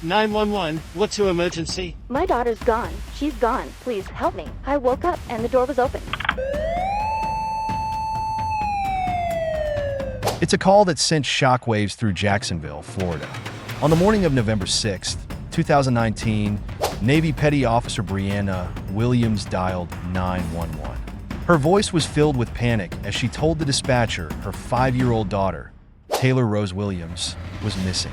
911, what's your emergency? My daughter's gone. She's gone. Please help me. I woke up and the door was open. It's a call that sent shockwaves through Jacksonville, Florida. On the morning of November 6th, 2019, Navy Petty Officer Brianna Williams dialed 911. Her voice was filled with panic as she told the dispatcher her 5-year-old daughter, Taylor Rose Williams, was missing.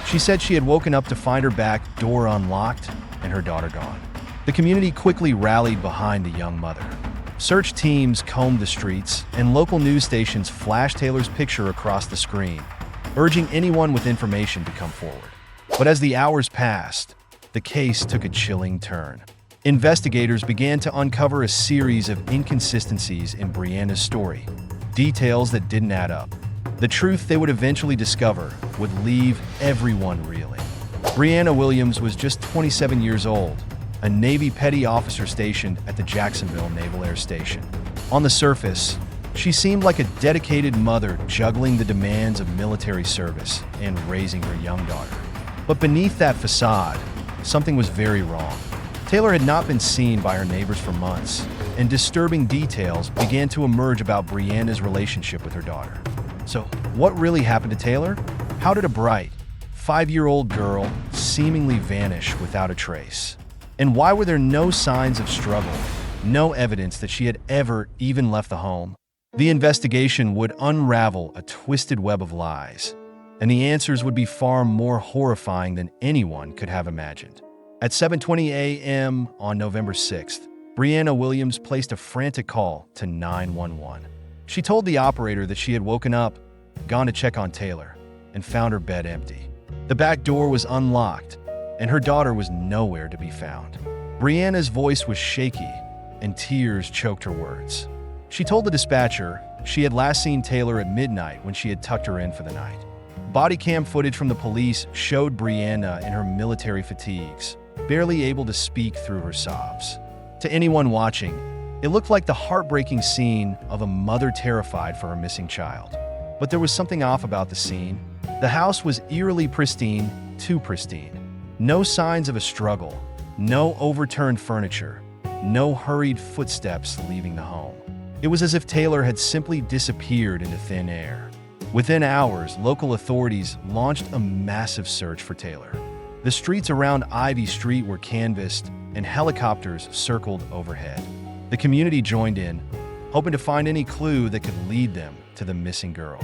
She said she had woken up to find her back door unlocked and her daughter gone. The community quickly rallied behind the young mother. Search teams combed the streets, and local news stations flashed Taylor's picture across the screen, urging anyone with information to come forward. But as the hours passed, the case took a chilling turn. Investigators began to uncover a series of inconsistencies in Brianna's story, details that didn't add up. The truth they would eventually discover would leave everyone reeling. Brianna Williams was just 27 years old, a Navy petty officer stationed at the Jacksonville Naval Air Station. On the surface, she seemed like a dedicated mother juggling the demands of military service and raising her young daughter. But beneath that facade, something was very wrong. Taylor had not been seen by her neighbors for months, and disturbing details began to emerge about Brianna's relationship with her daughter. So, what really happened to Taylor? How did a bright, 5-year-old girl seemingly vanish without a trace? And why were there no signs of struggle, no evidence that she had ever even left the home? The investigation would unravel a twisted web of lies, and the answers would be far more horrifying than anyone could have imagined. At 7:20 a.m. on November 6th, Brianna Williams placed a frantic call to 911. She told the operator that she had woken up, gone to check on Taylor, and found her bed empty. The back door was unlocked, and her daughter was nowhere to be found. Brianna's voice was shaky, and tears choked her words. She told the dispatcher she had last seen Taylor at midnight when she had tucked her in for the night. Body cam footage from the police showed Brianna in her military fatigues, barely able to speak through her sobs. To anyone watching, it looked like the heartbreaking scene of a mother terrified for her missing child. But there was something off about the scene. The house was eerily pristine, too pristine. No signs of a struggle, no overturned furniture, no hurried footsteps leaving the home. It was as if Taylor had simply disappeared into thin air. Within hours, local authorities launched a massive search for Taylor. The streets around Ivy Street were canvassed, and helicopters circled overhead. The community joined in, hoping to find any clue that could lead them to the missing girl.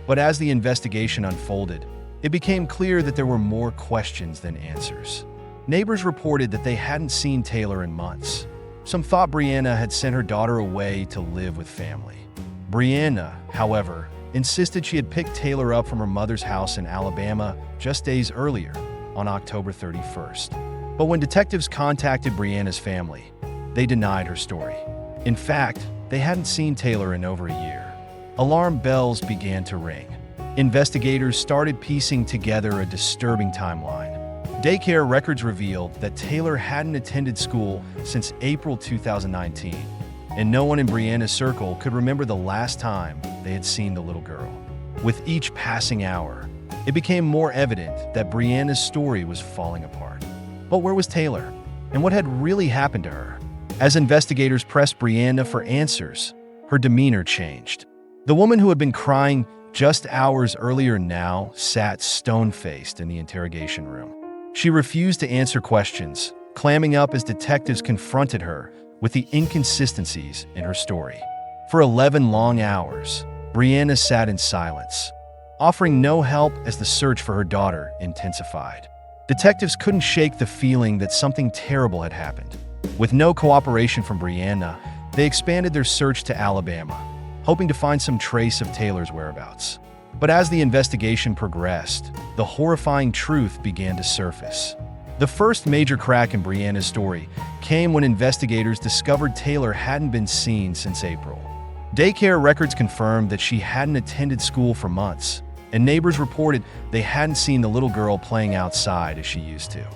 But as the investigation unfolded, it became clear that there were more questions than answers. Neighbors reported that they hadn't seen Taylor in months. Some thought Brianna had sent her daughter away to live with family. Brianna, however, insisted she had picked Taylor up from her mother's house in Alabama just days earlier, on October 31st. But when detectives contacted Brianna's family, they denied her story. In fact, they hadn't seen Taylor in over a year. Alarm bells began to ring. Investigators started piecing together a disturbing timeline. Daycare records revealed that Taylor hadn't attended school since April 2019, and no one in Brianna's circle could remember the last time they had seen the little girl. With each passing hour, it became more evident that Brianna's story was falling apart. But where was Taylor? And what had really happened to her? As investigators pressed Brianna for answers, her demeanor changed. The woman who had been crying just hours earlier now sat stone-faced in the interrogation room. She refused to answer questions, clamming up as detectives confronted her with the inconsistencies in her story. For 11 long hours, Brianna sat in silence, offering no help as the search for her daughter intensified. Detectives couldn't shake the feeling that something terrible had happened. With no cooperation from Brianna, they expanded their search to Alabama, hoping to find some trace of Taylor's whereabouts. But as the investigation progressed, the horrifying truth began to surface. The first major crack in Brianna's story came when investigators discovered Taylor hadn't been seen since April. Daycare records confirmed that she hadn't attended school for months, and neighbors reported they hadn't seen the little girl playing outside as she used to.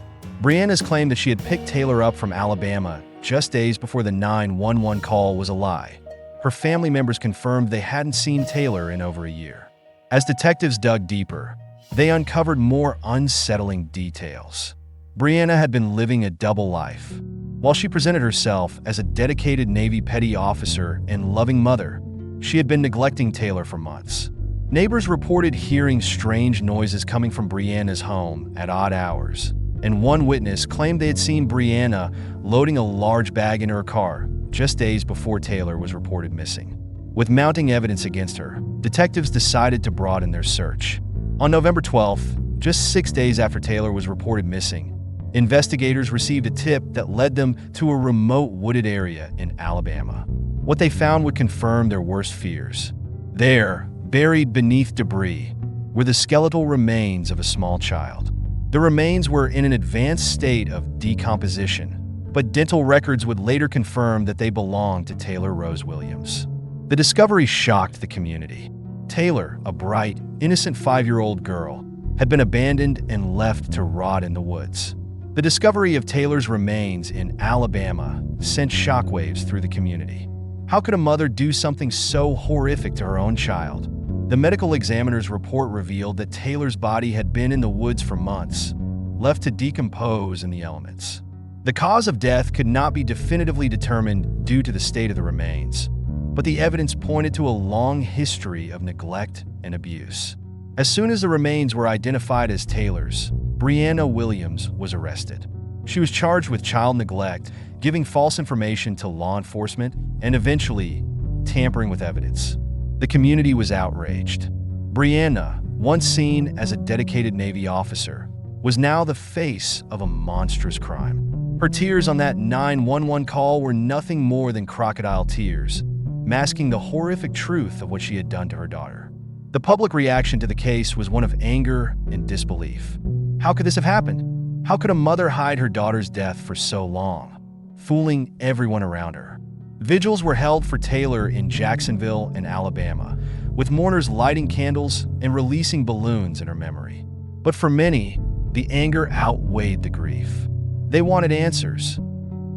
Brianna's claim that she had picked Taylor up from Alabama just days before the 911 call was a lie. Her family members confirmed they hadn't seen Taylor in over a year. As detectives dug deeper, they uncovered more unsettling details. Brianna had been living a double life. While she presented herself as a dedicated Navy petty officer and loving mother, she had been neglecting Taylor for months. Neighbors reported hearing strange noises coming from Brianna's home at odd hours, and one witness claimed they had seen Brianna loading a large bag into her car just days before Taylor was reported missing. With mounting evidence against her, detectives decided to broaden their search. On November 12th, just 6 days after Taylor was reported missing, investigators received a tip that led them to a remote wooded area in Alabama. What they found would confirm their worst fears. There, buried beneath debris, were the skeletal remains of a small child. The remains were in an advanced state of decomposition, but dental records would later confirm that they belonged to Taylor Rose Williams. The discovery shocked the community. Taylor, a bright, innocent 5-year-old girl, had been abandoned and left to rot in the woods. The discovery of Taylor's remains in Alabama sent shockwaves through the community. How could a mother do something so horrific to her own child? The medical examiner's report revealed that Taylor's body had been in the woods for months, left to decompose in the elements. The cause of death could not be definitively determined due to the state of the remains, but the evidence pointed to a long history of neglect and abuse. As soon as the remains were identified as Taylor's, Brianna Williams was arrested. She was charged with child neglect, giving false information to law enforcement, and eventually tampering with evidence. The community was outraged. Brianna, once seen as a dedicated Navy officer, was now the face of a monstrous crime. Her tears on that 911 call were nothing more than crocodile tears, masking the horrific truth of what she had done to her daughter. The public reaction to the case was one of anger and disbelief. How could this have happened? How could a mother hide her daughter's death for so long, fooling everyone around her? Vigils were held for Taylor in Jacksonville and Alabama, with mourners lighting candles and releasing balloons in her memory. But for many, the anger outweighed the grief. They wanted answers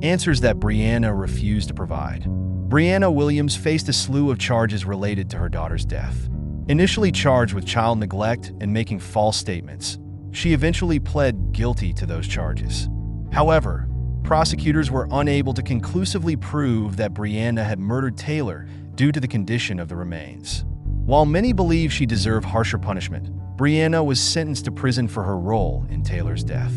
that Brianna refused to provide. Brianna Williams faced a slew of charges related to her daughter's death. Initially charged with child neglect and making false statements, she eventually pled guilty to those charges. However, prosecutors were unable to conclusively prove that Brianna had murdered Taylor due to the condition of the remains. While many believe she deserved harsher punishment, Brianna was sentenced to prison for her role in Taylor's death.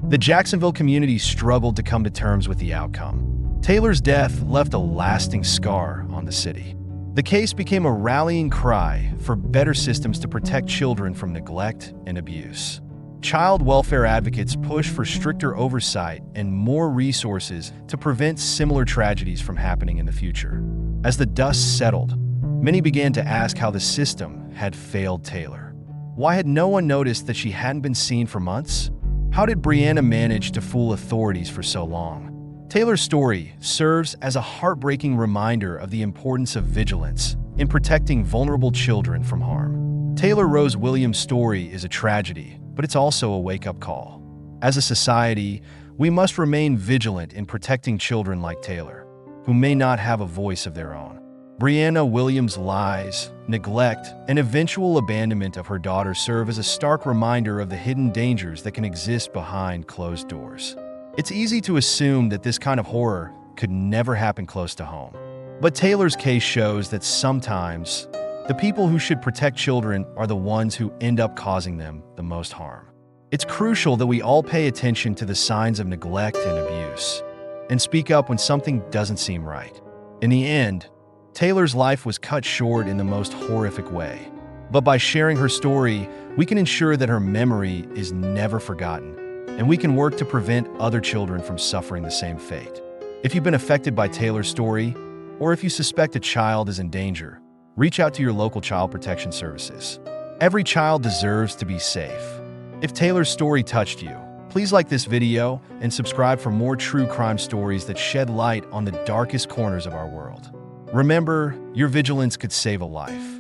The Jacksonville community struggled to come to terms with the outcome. Taylor's death left a lasting scar on the city. The case became a rallying cry for better systems to protect children from neglect and abuse. Child welfare advocates pushed for stricter oversight and more resources to prevent similar tragedies from happening in the future. As the dust settled, many began to ask how the system had failed Taylor. Why had no one noticed that she hadn't been seen for months? How did Brianna manage to fool authorities for so long? Taylor's story serves as a heartbreaking reminder of the importance of vigilance in protecting vulnerable children from harm. Taylor Rose Williams' story is a tragedy, but it's also a wake-up call. As a society, we must remain vigilant in protecting children like Taylor, who may not have a voice of their own. Brianna Williams' lies, neglect, and eventual abandonment of her daughter serve as a stark reminder of the hidden dangers that can exist behind closed doors. It's easy to assume that this kind of horror could never happen close to home. But Taylor's case shows that sometimes the people who should protect children are the ones who end up causing them the most harm. It's crucial that we all pay attention to the signs of neglect and abuse, and speak up when something doesn't seem right. In the end, Taylor's life was cut short in the most horrific way. But by sharing her story, we can ensure that her memory is never forgotten, and we can work to prevent other children from suffering the same fate. If you've been affected by Taylor's story, or if you suspect a child is in danger, reach out to your local child protection services. Every child deserves to be safe. If Taylor's story touched you, please like this video and subscribe for more true crime stories that shed light on the darkest corners of our world. Remember, your vigilance could save a life.